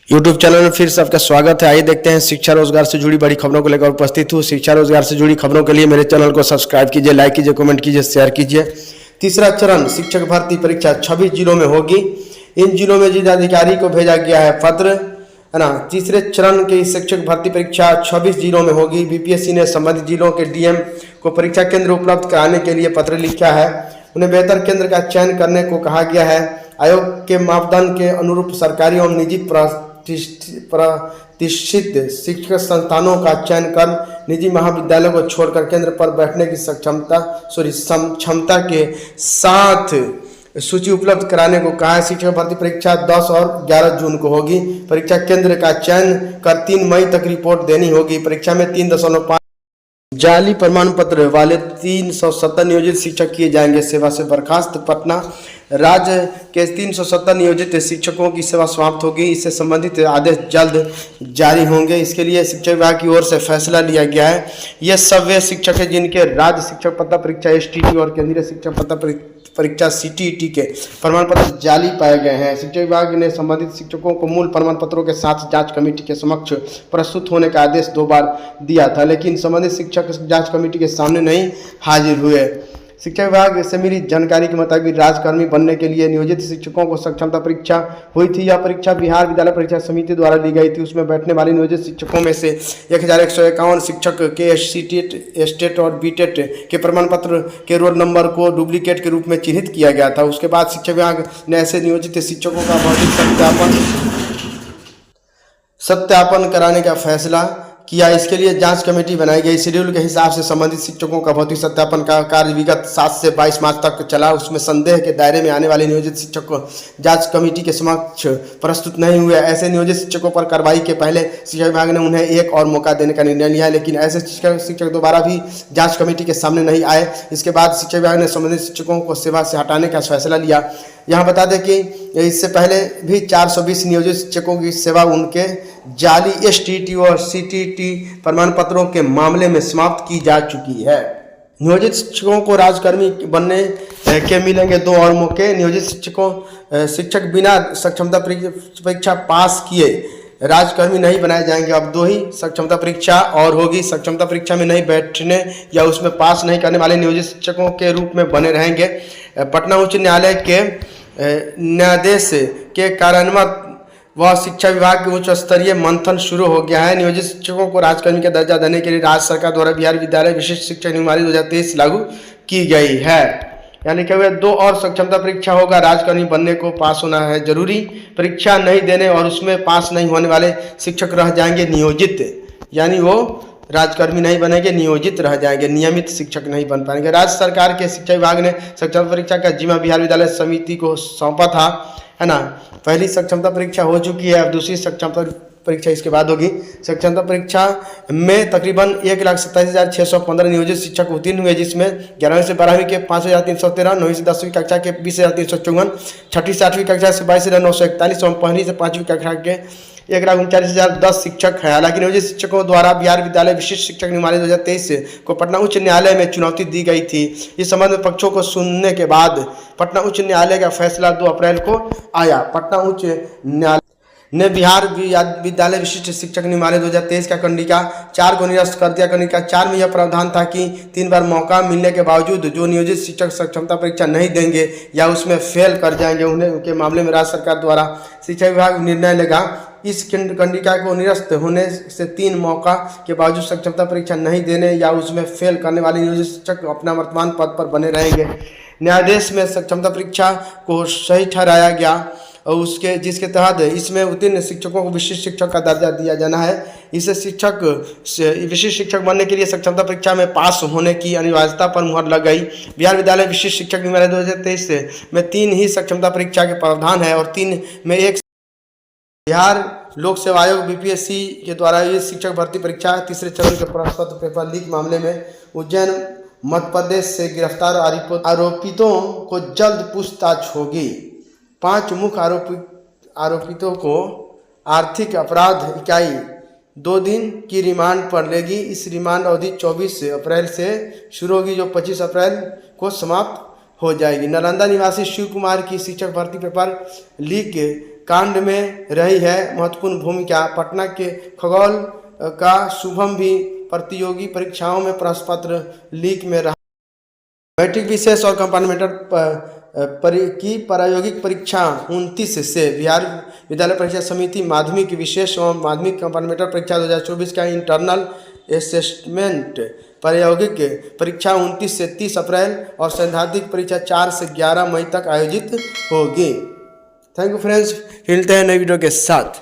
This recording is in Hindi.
यूट्यूब चैनल में फिर से आपका स्वागत है। आइए देखते हैं शिक्षा रोजगार से जुड़ी बड़ी खबरों को लेकर उपस्थित हूँ। शिक्षा रोजगार से जुड़ी खबरों के लिए मेरे चैनल को सब्सक्राइब कीजिए, लाइक कीजिए, कमेंट कीजिए, शेयर कीजिए। तीसरा चरण शिक्षक भर्ती परीक्षा 26 जिलों में होगी। इन जिलों में जिलाधिकारी को भेजा गया है पत्र, है ना। तीसरे चरण की शिक्षक भर्ती परीक्षा 26 जिलों में होगी। बीपीएससी ने संबंधित जिलों के डीएम को परीक्षा केंद्र उपलब्ध कराने के लिए पत्र लिखा है। उन्हें बेहतर केंद्र का चयन करने को कहा गया है। आयोग के मापदंड के अनुरूप सरकारी और निजी प्रतिष्ठित शिक्षण संस्थानों का चयन कर निजी महाविद्यालयों को छोड़कर केंद्र पर बैठने की क्षमता के साथ सूची उपलब्ध कराने को कहा है। शिक्षक भर्ती परीक्षा 10 और 11 जून को होगी। परीक्षा केंद्र का चयन कर 3 मई तक रिपोर्ट देनी होगी। परीक्षा में 3.5 जाली प्रमाण पत्र वाले 370 नियोजित शिक्षक किए जाएंगे सेवा से बर्खास्त। पटना राज्य के 370 नियोजित शिक्षकों की सेवा समाप्त होगी। इससे संबंधित आदेश जल्द जारी होंगे। इसके लिए शिक्षा विभाग की ओर से फैसला लिया गया है। ये सब वे शिक्षक हैं जिनके राज्य शिक्षक पात्रता परीक्षा एसटीटी और केंद्रीय शिक्षक पात्रता परीक्षा सीटीईटी के प्रमाण पत्र जाली पाए गए हैं। शिक्षा विभाग ने संबंधित शिक्षकों को मूल प्रमाण पत्रों के साथ जांच कमेटी के समक्ष प्रस्तुत होने का आदेश 2 बार दिया था, लेकिन संबंधित शिक्षक जांच कमेटी के सामने नहीं हाजिर हुए। शिक्षा विभाग से मिली जानकारी के मुताबिक राज्यकर्मी बनने के लिए नियोजित शिक्षकों को सक्षमता परीक्षा हुई थी। यह परीक्षा बिहार विद्यालय परीक्षा समिति द्वारा ली गई थी। उसमें बैठने वाले नियोजित शिक्षकों में से 1151 शिक्षक के स्टेट और बीटेट के प्रमाण पत्र के रोल नंबर को डुप्लीकेट के रूप में चिन्हित किया गया था। उसके बाद शिक्षा विभाग ने ऐसे नियोजित शिक्षकों का भौतिक सत्यापन कराने का फैसला किया। इसके लिए जांच कमेटी बनाई गई। शेड्यूल के हिसाब से संबंधित शिक्षकों का भौतिक सत्यापन का कार्य विगत 7 से 22 मार्च तक चला। उसमें संदेह के दायरे में आने वाले नियोजित शिक्षक को जांच कमेटी के समक्ष प्रस्तुत नहीं हुए। ऐसे नियोजित शिक्षकों पर कार्रवाई के पहले शिक्षा विभाग ने उन्हें एक और मौका देने का निर्णय लिया, लेकिन ऐसे शिक्षक दोबारा भी जाँच कमेटी के सामने नहीं आए। इसके बाद शिक्षा विभाग ने संबंधित शिक्षकों को सेवा से हटाने का फैसला लिया। यहाँ बता दें कि इससे पहले भी 420 नियोजित शिक्षकों की सेवा उनके जाली एसटीटी और सीटीटी प्रमाण पत्रों के मामले में समाप्त की जा चुकी है। नियोजित शिक्षकों को राजकर्मी बनने के मिलेंगे 2 और मौके। नियोजित शिक्षक बिना सक्षमता परीक्षा पास किए राजकर्मी नहीं बनाए जाएंगे। अब 2 ही सक्षमता परीक्षा और होगी। सक्षमता परीक्षा में नहीं बैठने या उसमें पास नहीं करने वाले नियोजित शिक्षकों के रूप में बने रहेंगे। पटना उच्च न्यायालय के न्यायाधीश के कार्यान्वयन व शिक्षा विभाग के उच्च स्तरीय मंथन शुरू हो गया है। नियोजित शिक्षकों को राजकर्मी का दर्जा देने के लिए राज्य सरकार द्वारा बिहार विद्यालय विशिष्ट शिक्षा नियमावली 2023 लागू की गई है। यानी कि 2 और सक्षमता परीक्षा होगा। राजकर्मी बनने को पास होना है जरूरी। परीक्षा नहीं देने और उसमें पास नहीं होने वाले शिक्षक रह जाएंगे नियोजित, यानी वो राजकर्मी नहीं बनेंगे, नियोजित रह जाएंगे, नियमित शिक्षक नहीं बन पाएंगे। राज्य सरकार के शिक्षा विभाग ने सक्षमता परीक्षा का जिम्मा बिहार विद्यालय समिति को सौंपा था, है ना। पहली सक्षमता परीक्षा हो चुकी है, अब दूसरी सक्षमता परीक्षा इसके बाद होगी। सक्षमता परीक्षा में तकरीबन 1,27,615 नियोजित शिक्षक उत्तीर्ण हुए, जिसमें 11वीं से 12वीं के 5,313, 9वीं से 10वीं कक्षा के 20,354, 6ठी से 8वीं कक्षा से 22,941 और 1ली से 5वीं कक्षा के 1,39,010 शिक्षक है। हालांकि नियोजित शिक्षकों द्वारा बिहार विद्यालय विशिष्ट शिक्षक नियमावली 2023 को पटना उच्च न्यायालय में चुनौती दी गई थी। इस संबंध में पक्षों को सुनने के बाद पटना उच्च न्यायालय का फैसला 2 अप्रैल को आया। पटना उच्च न्यायालय ने बिहार विद्यालय विशिष्ट शिक्षक नियमावली 2023 का कंडिका 4 को निरस्त कर दिया। कंडिका 4 में यह प्रावधान था कि 3 बार मौका मिलने के बावजूद जो नियोजित शिक्षक सक्षमता परीक्षा नहीं देंगे या उसमें फेल कर जाएंगे, उन्हें उनके मामले में राज्य सरकार द्वारा शिक्षा विभाग निर्णय लेगा। इस कंडिका को निरस्त होने से 3 मौका के बावजूद सक्षमता परीक्षा नहीं देने या उसमें फेल करने वाले नियोजित शिक्षक अपना वर्तमान पद पर बने रहेंगे। न्यायाधीश में सक्षमता परीक्षा को सही ठहराया गया और उसके जिसके तहत इसमें उत्तीर्ण शिक्षकों को विशिष्ट शिक्षक का दर्जा दिया जाना है। इसे विशिष्ट शिक्षक बनने के लिए सक्षमता परीक्षा में पास होने की अनिवार्यता पर मुहर लग गई। बिहार विद्यालय विशिष्ट शिक्षक नियमावली 2023 में 3 ही सक्षमता परीक्षा के प्रावधान है और 3 में 1 बिहार लोक सेवा आयोग बीपीएससी के द्वारा ये शिक्षक भर्ती परीक्षा 3रे चरण के प्रश्न पत्र पेपर लीक मामले में उज्जैन मध्य प्रदेश से गिरफ्तार आरोपितों को जल्द पूछताछ होगी। 5 मुख्य आरोपितों को आर्थिक अपराध इकाई 2 दिन की रिमांड पर लेगी। इस रिमांड अवधि 24 अप्रैल से शुरू होगी, जो 25 अप्रैल को समाप्त हो जाएगी। नालंदा निवासी शिव कुमार की शिक्षक भर्ती पेपर लीक कांड में रही है महत्वपूर्ण भूमिका। पटना के खगोल का शुभम भी प्रतियोगी परीक्षाओं में प्रश्न पत्र लीक में रहा। मैट्रिक विशेष और कंपार्टमेंटल की प्रायोगिक परीक्षा 29 से बिहार विद्यालय परीक्षा समिति माध्यमिक विशेष एवं माध्यमिक कंपार्टमेंटल परीक्षा 2024 का इंटरनल असेसमेंट प्रायोगिक परीक्षा 29 से 30 अप्रैल और सैद्धांतिक परीक्षा 4 से 11 मई तक आयोजित होगी। थैंक यू फ्रेंड्स, मिलते हैं नई वीडियो के साथ।